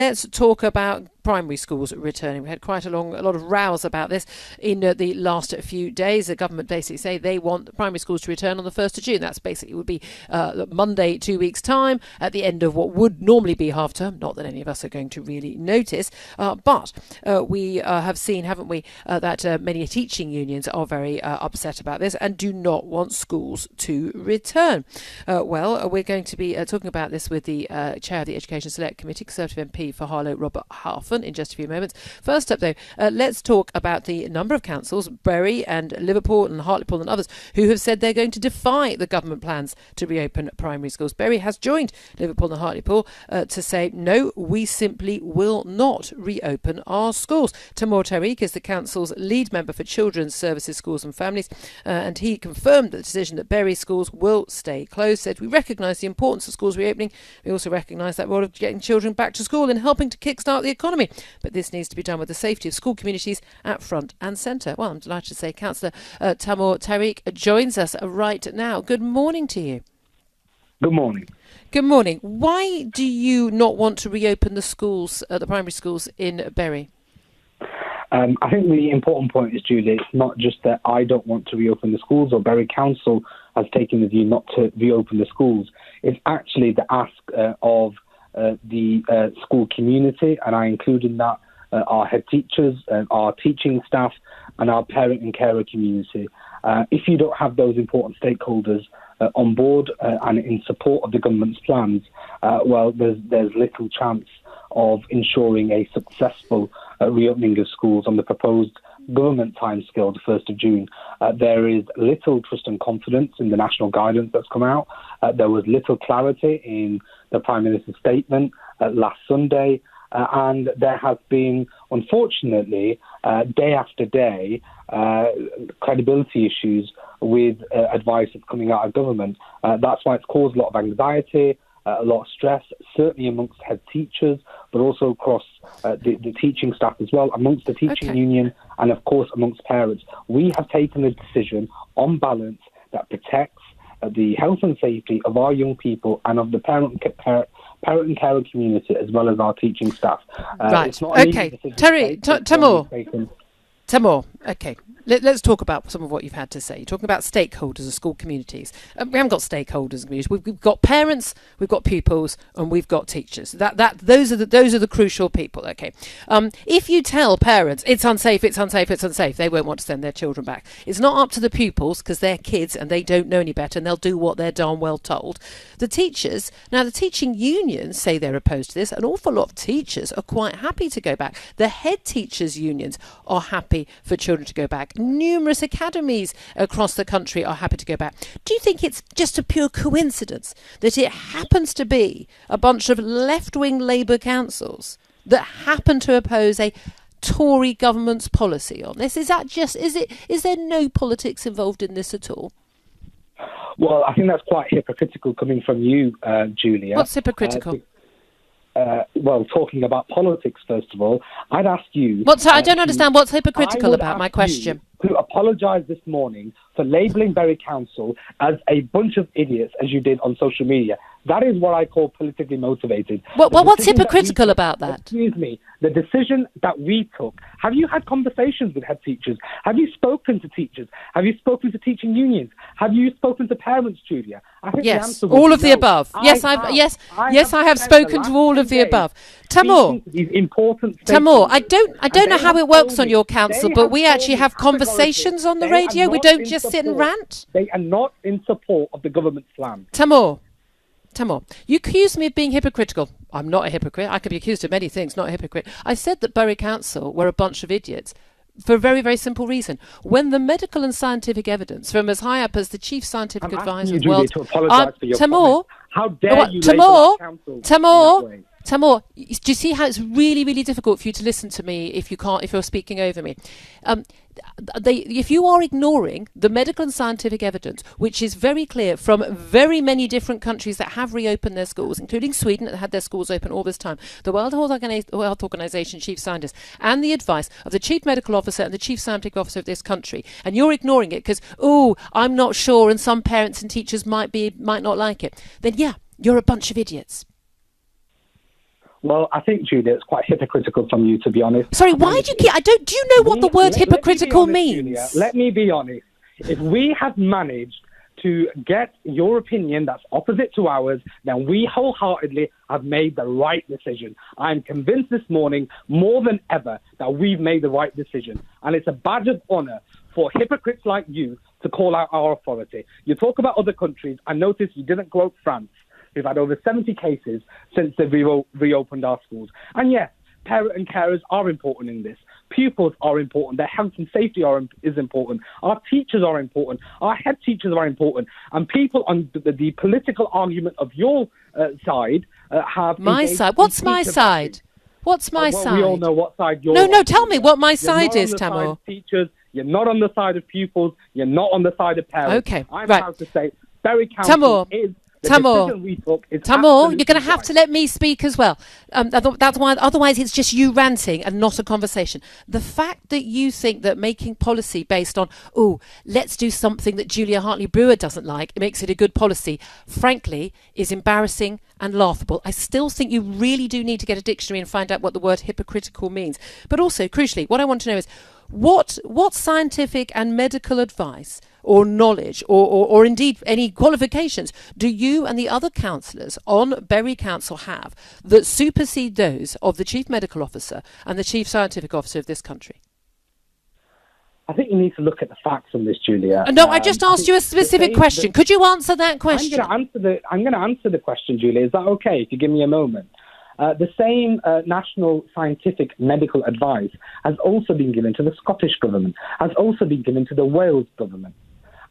Let's talk about primary schools returning. We had quite a lot of rows about this in the last few days. The government basically say they want primary schools to return on the 1st of June. That's basically would be Monday, 2 weeks' time, at the end of what would normally be half term. Not that any of us are going to really notice, but we have seen, haven't we, that many teaching unions are very upset about this and do not want schools to return. We're going to be talking about this with the chair of the Education Select Committee, Conservative MP for Harlow, Robert Halfon, in just a few moments. First up, though, let's talk about the number of councils, Bury and Liverpool and Hartlepool and others, who have said they're going to defy the government plans to reopen primary schools. Bury has joined Liverpool and Hartlepool to say, no, we simply will not reopen our schools. Tamoor Tariq is the council's lead member for Children's Services, Schools and Families, and he confirmed the decision that Bury schools will stay closed, said, we recognise the importance of schools reopening. We also recognise that role of getting children back to school and helping to kickstart the economy. But this needs to be done with the safety of school communities at front and centre. Well, I'm delighted to say Councillor Tamoor Tariq joins us right now. Good morning to you. Good morning. Good morning. Why do you not want to reopen the schools, the primary schools in Bury? I think the important point is, Julia, it's not just that I don't want to reopen the schools or Bury Council has taken the view not to reopen the schools. It's actually the ask of the school community, and I include in that our head teachers, our teaching staff, and our parent and carer community. If you don't have those important stakeholders on board and in support of the government's plans, there's little chance of ensuring a successful reopening of schools on the proposed government timescale, the 1st of June. There is little trust and confidence in the national guidance that's come out. There was little clarity in the Prime Minister's statement last Sunday. And there has been, unfortunately, day after day, credibility issues with advice that's coming out of government. That's why it's caused a lot of anxiety, a lot of stress, certainly amongst head teachers, but also across the teaching staff as well, amongst the teaching union, and of course amongst parents. We have taken a decision on balance that protects the health and safety of our young people and of the parent and carer community, as well as our teaching staff. Right. Okay. Tamoor, okay. Let's talk about some of what you've had to say. You're talking about stakeholders of school communities. We haven't got stakeholders in communities. We've got parents, we've got pupils, and we've got teachers. Those are the crucial people. Okay. If you tell parents it's unsafe, they won't want to send their children back. It's not up to the pupils because they're kids and they don't know any better and they'll do what they're darn well told. The teachers, now the teaching unions say they're opposed to this. An awful lot of teachers are quite happy to go back. The head teachers unions are happy for children to go back. Numerous academies across the country are happy to go back. Do you think it's just a pure coincidence that it happens to be a bunch of left-wing Labour councils that happen to oppose a Tory government's policy on this? Is there no politics involved in this at all? Well, I think that's quite hypocritical coming from you, Julia. What's hypocritical? Talking about politics, first of all, I'd ask you... I don't understand what's hypocritical about my question. To apologise this morning for labelling Bury Council as a bunch of idiots, as you did on social media. That is what I call politically motivated. What's hypocritical about that? Excuse me. The decision that we took. Have you had conversations with head teachers? Have you spoken to teachers? Have you spoken to teaching unions? Have you spoken to parents, Julia? I think yes, all of the above. I have spoken to all of the above. Tamoor, I don't know how it works on your council, but we actually have conversations on the radio. We don't just sit and rant. They are not in support of the government's plan. Tamoor, you accused me of being hypocritical. I'm not a hypocrite. I could be accused of many things, not a hypocrite. I said that Bury Council were a bunch of idiots for a very, very simple reason. When the medical and scientific evidence from as high up as the chief scientific advisor of the world... Tamoor, how dare you Tamoor, do you see how it's really, really difficult for you to listen to me if you're speaking over me? If you are ignoring the medical and scientific evidence, which is very clear from very many different countries that have reopened their schools, including Sweden that had their schools open all this time, the World Health Organization chief scientist, and the advice of the chief medical officer and the chief scientific officer of this country, and you're ignoring it because, I'm not sure and some parents and teachers might not like it, then yeah, you're a bunch of idiots. Well, I think, Julia, it's quite hypocritical from you, to be honest. Sorry, why do you keep... do you know what the word hypocritical means? Julia, let me be honest. If we have managed to get your opinion that's opposite to ours, then we wholeheartedly have made the right decision. I'm convinced this morning, more than ever, that we've made the right decision. And it's a badge of honour for hypocrites like you to call out our authority. You talk about other countries. I noticed you didn't quote France. We've had over 70 cases since they've reopened our schools. And yes, parents and carers are important in this. Pupils are important. Their health and safety is important. Our teachers are important. Our head teachers are important. And people on the political argument of your side have... My side? What's my side? What's my side? We all know what side you're on. No, tell me what my side is, Tamoor. Teachers, you're not on the side of pupils. You're not on the side of parents. Okay, I'm proud to say Bury Council Tamoor. Tamoor, you're going to have to let me speak as well. That's why. Otherwise, it's just you ranting and not a conversation. The fact that you think that making policy based on, let's do something that Julia Hartley-Brewer doesn't like, it makes it a good policy, frankly, is embarrassing and laughable. I still think you really do need to get a dictionary and find out what the word hypocritical means. But also, crucially, what I want to know is what scientific and medical advice or knowledge or indeed any qualifications do you and the other councillors on Bury Council have that supersede those of the Chief Medical Officer and the Chief Scientific Officer of this country? I think you need to look at the facts on this, Julia. No, I just asked you a specific question. Could you answer that question? I'm going to answer the question, Julia. Is that okay, if you give me a moment? The same national scientific medical advice has also been given to the Scottish government, has also been given to the Wales government.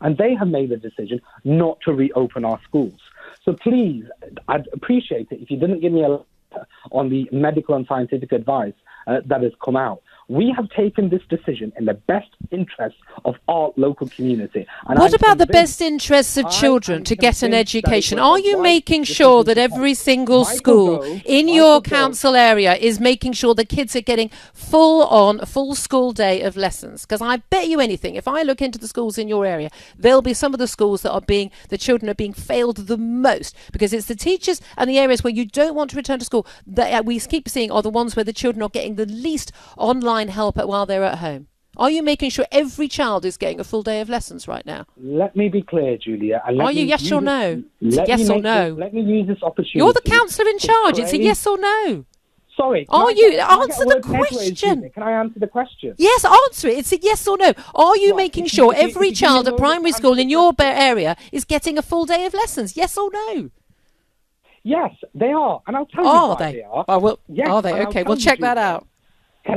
And they have made the decision not to reopen our schools. So please, I'd appreciate it if you didn't give me a letter on the medical and scientific advice that has come out. We have taken this decision in the best interest of our local community. And what about the best interests of children to get an education? Are you making sure that every single school in your council area is making sure the kids are getting full school day of lessons? Because I bet you anything, if I look into the schools in your area, there'll be some of the schools that the children are being failed the most, because it's the teachers and the areas where you don't want to return to school that we keep seeing are the ones where the children are getting the least online help while they're at home. Are you making sure every child is getting a full day of lessons right now? Let me be clear, Julia. Are you yes or no? Yes or no? Let me use this opportunity. You're the councillor in charge. It's a yes or no. Sorry. Answer the question. Can I answer the question? Yes, answer it. It's a yes or no. Are you making sure every child at primary school in your area is getting a full day of lessons? Yes or no? Yes, they are. And I'll tell you why they are. Yes, are they? Okay, we'll check that out.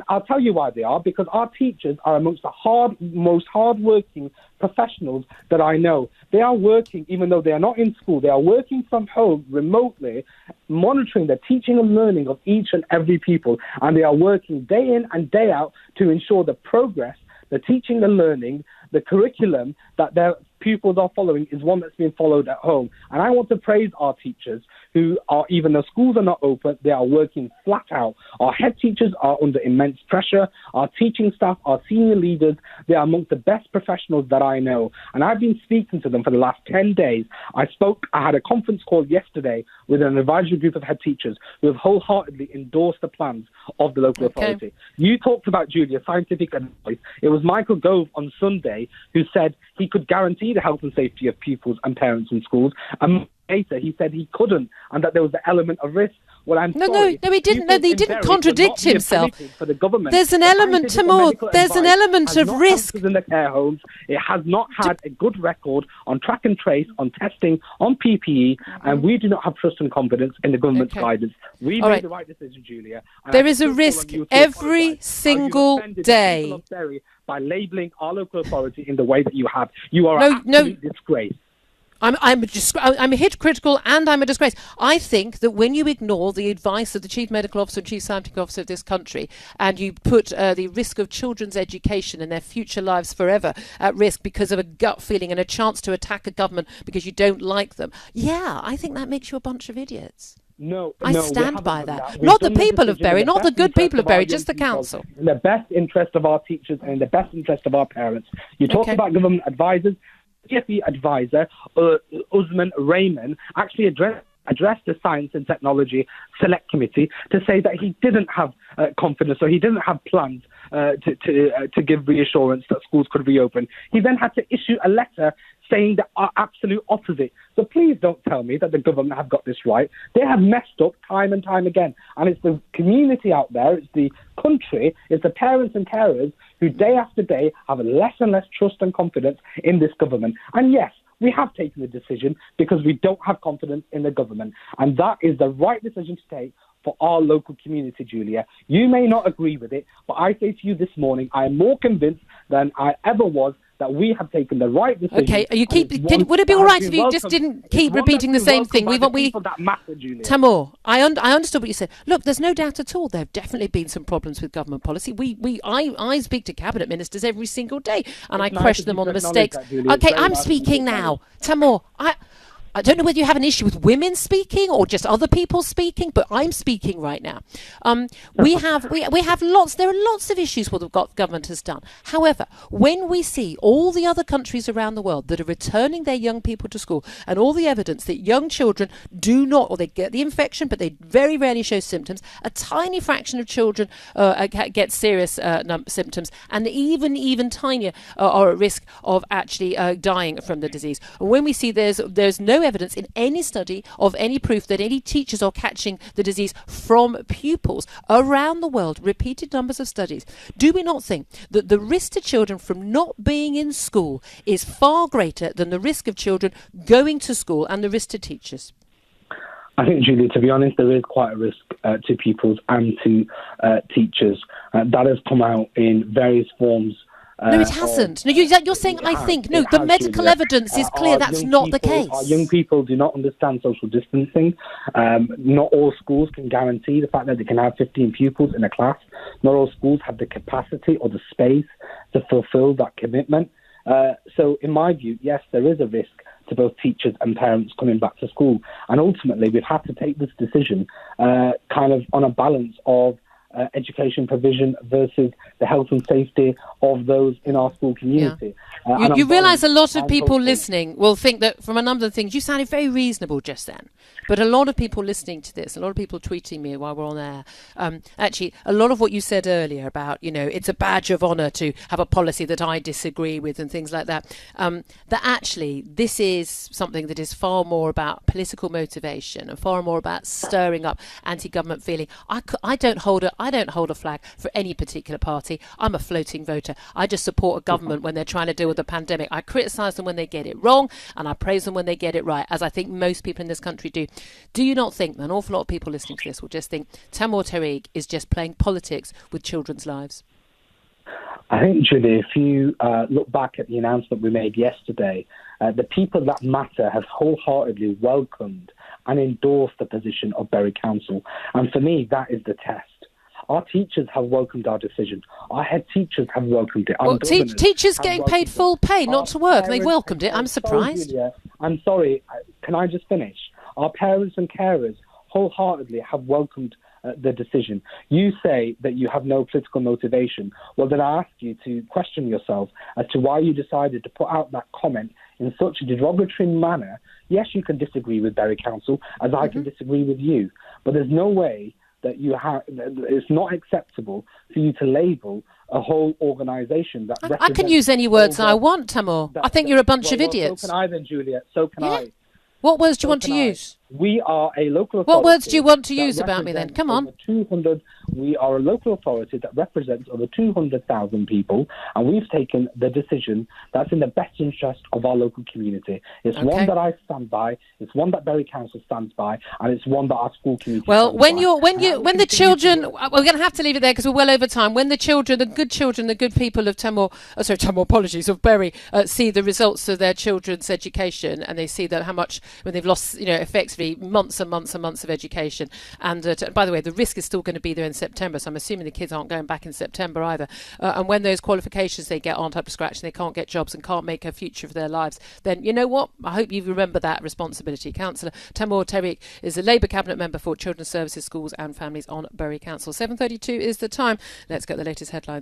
I'll tell you why they are, because our teachers are amongst the most hard-working professionals that I know. They are working, even though they are not in school, they are working from home remotely, monitoring the teaching and learning of each and every pupil, and they are working day in and day out to ensure the progress, the teaching and learning, the curriculum that their pupils are following is one that's being followed at home. And I want to praise our teachers who are, even though schools are not open, they are working flat out. Our head teachers are under immense pressure. Our teaching staff, our senior leaders, they are amongst the best professionals that I know. And I've been speaking to them for the last 10 days. I had a conference call yesterday with an advisory group of head teachers who have wholeheartedly endorsed the plans of the local authority. You talked about, Julia, scientific advice. It was Michael Gove on Sunday who said he could guarantee the health and safety of pupils and parents in schools. And later he said he couldn't, and that there was the element of risk. Well, I'm sorry. No, he didn't. No, he didn't contradict himself. For the government. There's an element, Tamoor. There's an element of risk. In the care homes, it has not had a good record on track and trace, on testing, on PPE, and we do not have trust and confidence in the government's guidance. We made the right decision, Julia. There is a risk every single day. By labelling our local authority in the way that you have, you are an absolute disgrace. I'm hypocritical and I'm a disgrace. I think that when you ignore the advice of the Chief Medical Officer and Chief Scientific Officer of this country, and you put the risk of children's education and their future lives forever at risk because of a gut feeling and a chance to attack a government because you don't like them, I think that makes you a bunch of idiots. I stand by that. Not the people of Bury, not the good people of Bury, just the council. In the best interest of our teachers and in the best interest of our parents. You talk about government advisors. CFE advisor, Usman Rahman, actually addressed addressed the Science and Technology Select Committee to say that he didn't have confidence or he didn't have plans to give reassurance that schools could reopen. He then had to issue a letter saying the absolute opposite. So please don't tell me that the government have got this right. They have messed up time and time again. And it's the community out there, it's the country, it's the parents and carers who day after day have less and less trust and confidence in this government. And yes, we have taken the decision because we don't have confidence in the government. And that is the right decision to take for our local community, Julia. You may not agree with it, but I say to you this morning, I am more convinced than I ever was that we have taken the right decision. Okay, would it be all right if you just didn't keep repeating the same thing? Tamoor, I understood what you said. Look, there's no doubt at all there have definitely been some problems with government policy. I speak to cabinet ministers every single day, and I question them on the mistakes. Okay, I'm speaking now. Tamoor, I don't know whether you have an issue with women speaking or just other people speaking, but I'm speaking right now. We have lots. There are lots of issues what the government has done. However, when we see all the other countries around the world that are returning their young people to school, and all the evidence that young children do not, or they get the infection, but they very rarely show symptoms. A tiny fraction of children get serious symptoms, and even tinier are at risk of actually dying from the disease. And when we see there's no evidence in any study of any proof that any teachers are catching the disease from pupils around the world, repeated numbers of studies, do we not think that the risk to children from not being in school is far greater than the risk of children going to school and the risk to teachers? I think, Julia, to be honest, there is quite a risk to pupils and to teachers. That has come out in various forms. No, it hasn't. No, you're saying I think. No, the medical evidence is clear that's not the case. Our young people do not understand social distancing. Not all schools can guarantee the fact that they can have 15 pupils in a class. Not all schools have the capacity or the space to fulfill that commitment. So in my view, yes, there is a risk to both teachers and parents coming back to school. And ultimately, we've had to take this decision kind of on a balance of education provision versus the health and safety of those in our school community. Yeah. You realise a lot of people listening will think that from a number of things, you sounded very reasonable just then, but a lot of people listening to this, a lot of people tweeting me while we're on air, actually, a lot of what you said earlier about, it's a badge of honour to have a policy that I disagree with and things like that, that actually this is something that is far more about political motivation and far more about stirring up anti-government feeling. I don't hold a flag for any particular party. I'm a floating voter. I just support a government when they're trying to deal with the pandemic. I criticise them when they get it wrong, and I praise them when they get it right, as I think most people in this country do. Do you not think that an awful lot of people listening to this will just think Tamoor Tariq is just playing politics with children's lives? I think, Julie, if you look back at the announcement we made yesterday, the people that matter have wholeheartedly welcomed and endorsed the position of Bury Council. And for me, that is the test. Our teachers have welcomed our decision. Our head teachers have welcomed it. Well, teachers getting paid full pay not to work, they've welcomed it. I'm surprised. Julia, I'm sorry. Can I just finish? Our parents and carers wholeheartedly have welcomed the decision. You say that you have no political motivation. Well, then I ask you to question yourself as to why you decided to put out that comment in such a derogatory manner. Yes, you can disagree with Bury Council, as I can disagree with you, but there's no way that it's not acceptable for you to label a whole organisation that represents... I can use any words I want, Tamoor. I think you're a bunch of idiots. So can I then, Julia. So can I. What words do you want to use? We are a local authority. What words do you want to use about me then? Come on. We are a local authority that represents over 200,000 people, and we've taken the decision that's in the best interest of our local community. It's one that I stand by, it's one that Bury Council stands by, and it's one that our school community stands by. When the children, we're going to have to leave it there because we're well over time. When the good people of of Bury see the results of their children's education, and they see that how much when they've lost, effectively months and months and months of education, and by the way, the risk is still going to be there in September, so I'm assuming the kids aren't going back in September either, and when those qualifications they get aren't up to scratch and they can't get jobs and can't make a future for their lives, then you know what, I hope you remember that responsibility. Councillor Tamoor Tariq is a Labour Cabinet Member for Children's Services, Schools and Families on Bury Council. 7:32 is the time. Let's get the latest headlines.